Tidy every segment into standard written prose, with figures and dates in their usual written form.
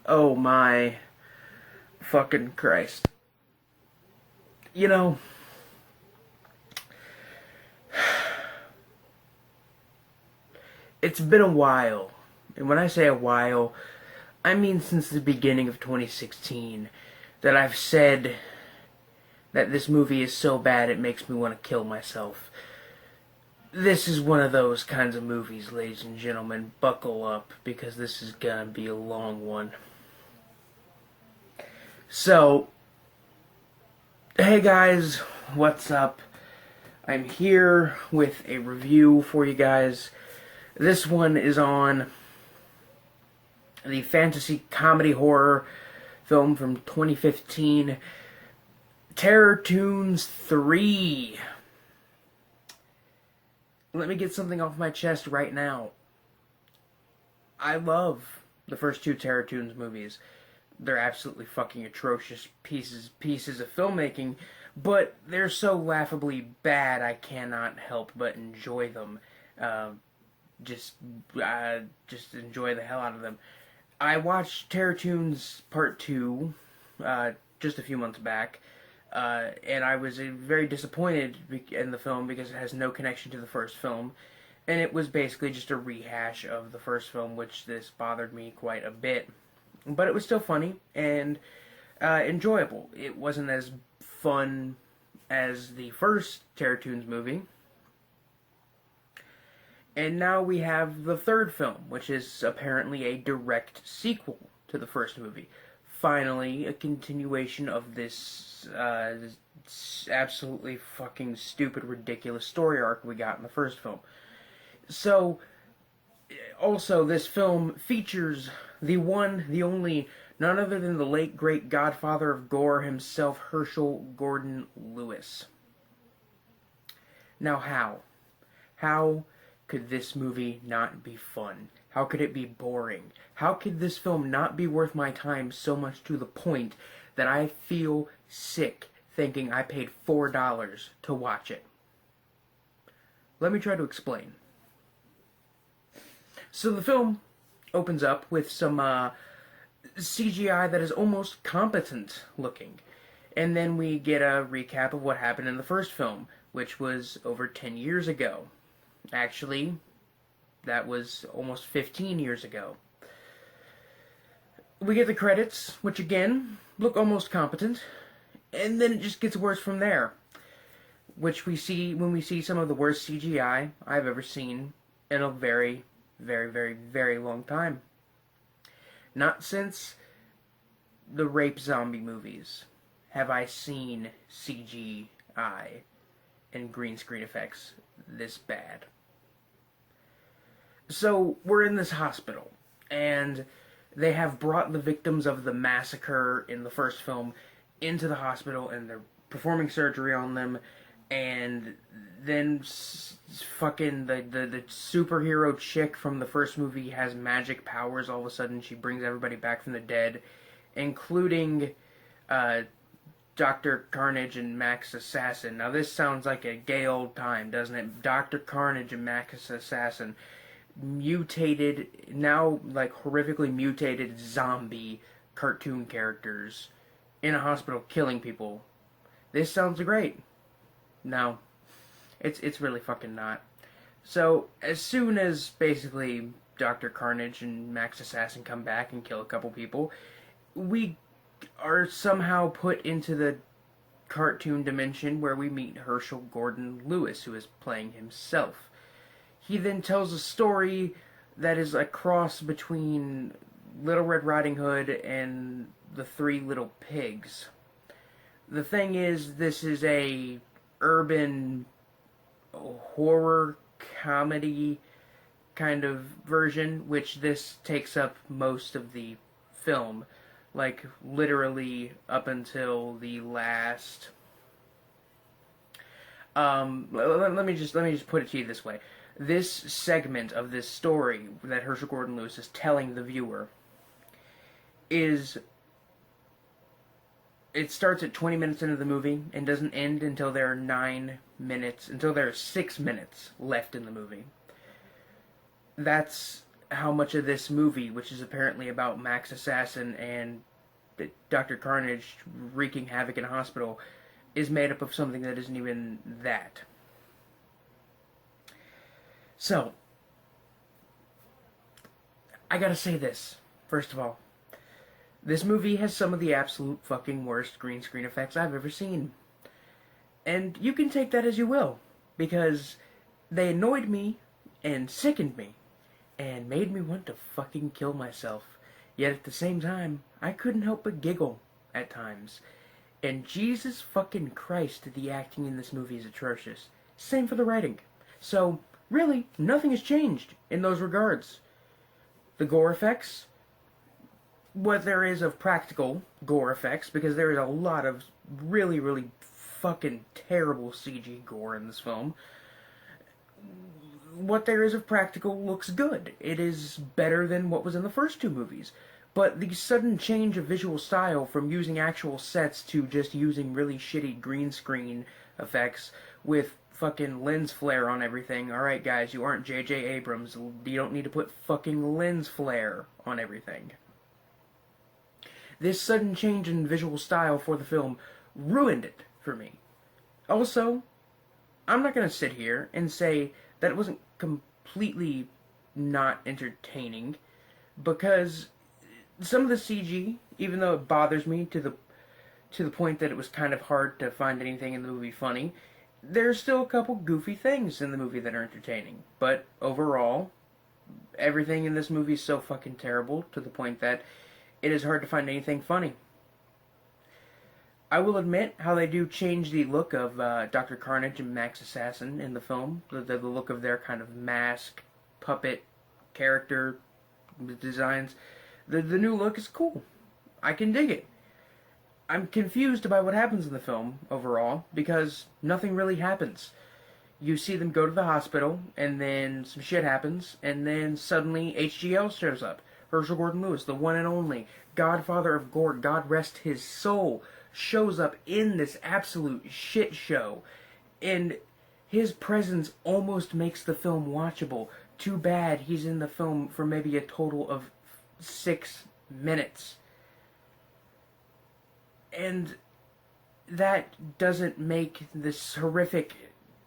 Oh my fucking Christ. You know, it's been a while. And when I say a while, I mean since the beginning of 2016 that I've said that this movie is so bad it makes me want to kill myself. This is one of those kinds of movies, ladies and gentlemen. Buckle up, because this is gonna be a long one. So, hey guys, what's up? I'm here with a review for you guys. This one is on the fantasy comedy horror film from 2015, Toons 3. Let me get something off my chest right now. I love the first two Toons movies. They're absolutely fucking atrocious pieces of filmmaking, but they're so laughably bad I cannot help but enjoy them. Just enjoy the hell out of them. I watched Toons Part 2 just a few months back, and I was very disappointed in the film because it has no connection to the first film, and it was basically just a rehash of the first film, which this bothered me quite a bit. But it was still funny and enjoyable. It wasn't as fun as the first Toons movie. And now we have the third film, which is apparently a direct sequel to the first movie. Finally, a continuation of this absolutely fucking stupid, ridiculous story arc we got in the first film. So, also, this film features the one, the only, none other than the late great godfather of gore himself, Herschel Gordon Lewis. Now, how? How could this movie not be fun? How could it be boring? How could this film not be worth my time so much to the point that I feel sick thinking I paid $4 to watch it? Let me try to explain. So the film opens up with some CGI that is almost competent looking. And then we get a recap of what happened in the first film, which was over 10 years ago. Actually, that was almost 15 years ago. We get the credits, which again, look almost competent. And then it just gets worse from there. Which we see when we see some of the worst CGI I've ever seen in a very, very, very, very long time. Not since the rape zombie movies have I seen CGI and green screen effects this bad. So, we're in this hospital, and they have brought the victims of the massacre in the first film into the hospital, and they're performing surgery on them, and then fucking the superhero chick from the first movie has magic powers. All of a sudden, she brings everybody back from the dead, including Dr. Carnage and Max Assassin. Now, this sounds like a gay old time, doesn't it? Dr. Carnage and Max Assassin, mutated, now like horrifically mutated zombie cartoon characters in a hospital killing people. This sounds great. No, it's really fucking not. So, as soon as basically Dr. Carnage and Max Assassin come back and kill a couple people, we are somehow put into the cartoon dimension where we meet Herschel Gordon Lewis, who is playing himself. He then tells a story that is a cross between Little Red Riding Hood and the Three Little Pigs. The thing is, this is a urban horror comedy kind of version, which this takes up most of the film. Like, literally up until the last... let me just put it to you this way. This segment of this story that Herschel Gordon Lewis is telling the viewer is... It starts at 20 minutes into the movie and doesn't end until there are 6 minutes left in the movie. That's how much of this movie, which is apparently about Max Assassin and Dr. Carnage wreaking havoc in a hospital, is made up of something that isn't even that. So, I gotta say this, first of all. This movie has some of the absolute fucking worst green screen effects I've ever seen. And you can take that as you will, because they annoyed me and sickened me and made me want to fucking kill myself. Yet at the same time, I couldn't help but giggle at times. And Jesus fucking Christ, the acting in this movie is atrocious. Same for the writing. So, really, nothing has changed in those regards. The gore effects, what there is of practical gore effects, because there is a lot of really, really fucking terrible CG gore in this film. What there is of practical looks good. It is better than what was in the first two movies. But the sudden change of visual style from using actual sets to just using really shitty green screen effects with fucking lens flare on everything. Alright guys, you aren't J.J. Abrams. You don't need to put fucking lens flare on everything. This sudden change in visual style for the film ruined it for me. Also, I'm not going to sit here and say that it wasn't completely not entertaining, because some of the CG, even though it bothers me to the point that it was kind of hard to find anything in the movie funny, there's still a couple goofy things in the movie that are entertaining. But overall, everything in this movie is so fucking terrible to the point that it is hard to find anything funny. I will admit how they do change the look of Dr. Carnage and Max Assassin in the film. The look of their kind of mask, puppet, character designs. The new look is cool. I can dig it. I'm confused by what happens in the film overall, because nothing really happens. You see them go to the hospital, and then some shit happens, and then suddenly HGL shows up. Herschel Gordon Lewis, the one and only Godfather of Gore, God rest his soul, shows up in this absolute shit show, and his presence almost makes the film watchable. Too bad he's in the film for maybe a total of 6 minutes. And that doesn't make this horrific,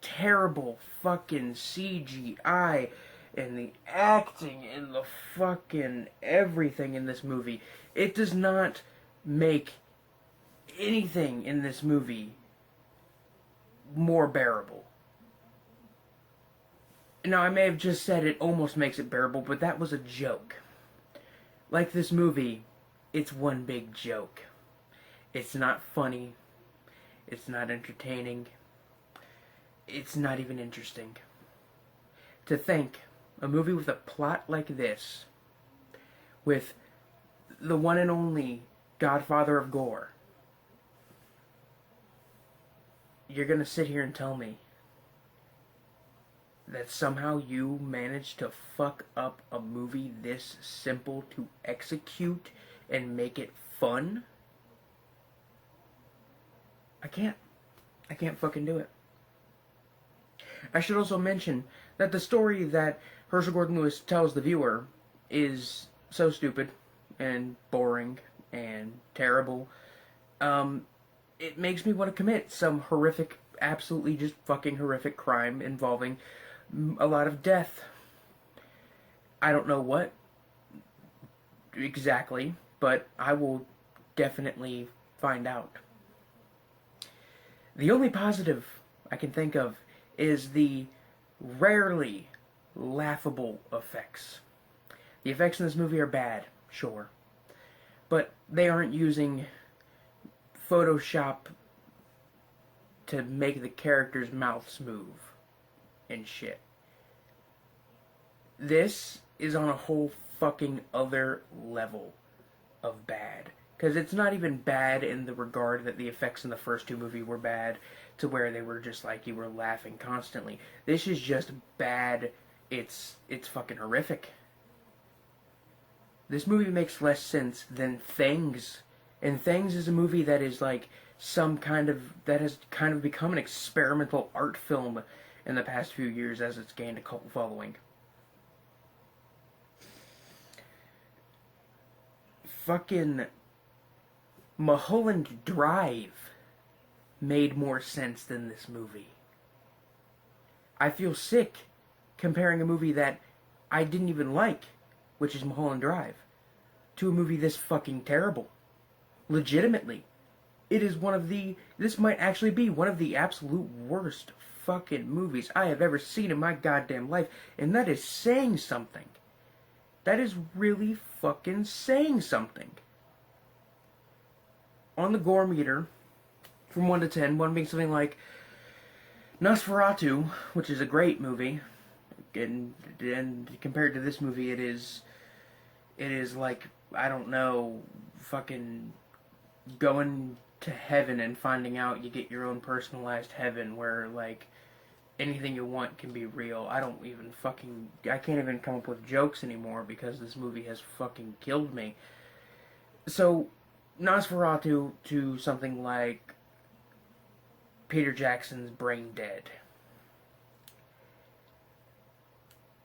terrible fucking CGI and the acting and the fucking everything in this movie. It does not make anything in this movie more bearable. Now, I may have just said it almost makes it bearable, but that was a joke. Like this movie, it's one big joke. It's not funny. It's not entertaining. It's not even interesting. To think, a movie with a plot like this, with the one and only Godfather of Gore, you're gonna sit here and tell me that somehow you managed to fuck up a movie this simple to execute and make it fun? I can't fucking do it. I should also mention that the story that Herschel Gordon Lewis tells the viewer is so stupid and boring and terrible. It makes me want to commit some horrific, absolutely just fucking horrific crime involving a lot of death. I don't know what exactly, but I will definitely find out. The only positive I can think of is the rarely laughable effects. The effects in this movie are bad, sure, but they aren't using Photoshop to make the characters' mouths move and shit. This is on a whole fucking other level of bad. Because it's not even bad in the regard that the effects in the first two movies were bad, to where they were just like you were laughing constantly. This is just bad. It's fucking horrific. This movie makes less sense than Things. And Things is a movie that is like that has kind of become an experimental art film in the past few years as it's gained a cult following. fucking Mulholland Drive made more sense than this movie. I feel sick comparing a movie that I didn't even like, which is Mulholland Drive, to a movie this fucking terrible. Legitimately. It is this might actually be one of the absolute worst fucking movies I have ever seen in my goddamn life, and that is saying something. That is really fucking saying something. On the gore meter, from 1 to 10, 1 being something like Nosferatu, which is a great movie, and compared to this movie, it is like, I don't know, fucking going to heaven and finding out you get your own personalized heaven where, like, anything you want can be real. I can't even come up with jokes anymore because this movie has fucking killed me. So, Nosferatu to something like Peter Jackson's Brain Dead.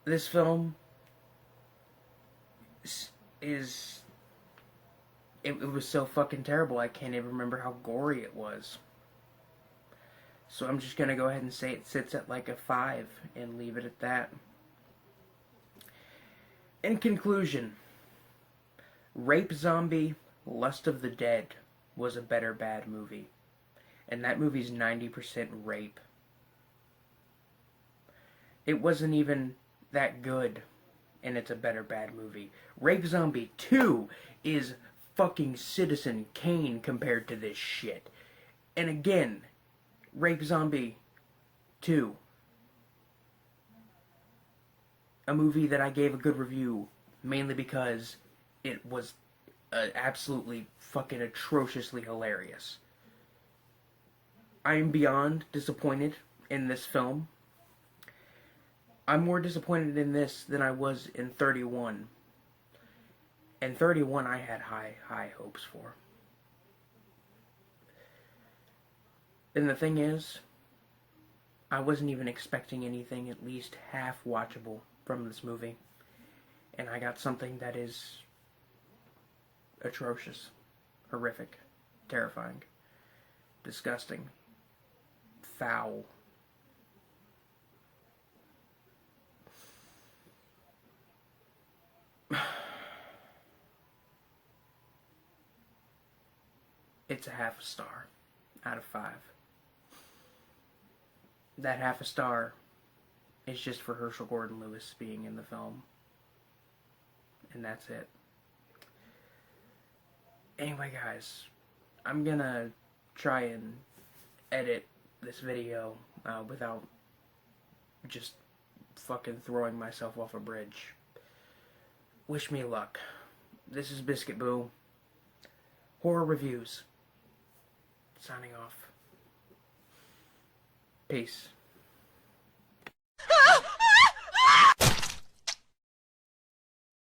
This film it was so fucking terrible I can't even remember how gory it was. So I'm just gonna go ahead and say it sits at like a 5 and leave it at that. In conclusion, Rape Zombie, Lust of the Dead was a better bad movie. And that movie's 90% rape. It wasn't even that good, and it's a better bad movie. Rape Zombie 2 is fucking Citizen Kane compared to this shit. And again, Rape Zombie 2, a movie that I gave a good review, mainly because it was absolutely fucking atrociously hilarious. I am beyond disappointed in this film. I'm more disappointed in this than I was in 31. And 31 I had high hopes for. And the thing is, I wasn't even expecting anything at least half watchable from this movie. And I got something that is atrocious, horrific, terrifying, disgusting, foul. It's a half a star out of 5. That half a star is just for Herschel Gordon Lewis being in the film. And that's it. Anyway, guys, I'm gonna try and edit this video without just fucking throwing myself off a bridge. Wish me luck. This is Biscuit Boo. Horror Reviews. Signing off. Peace.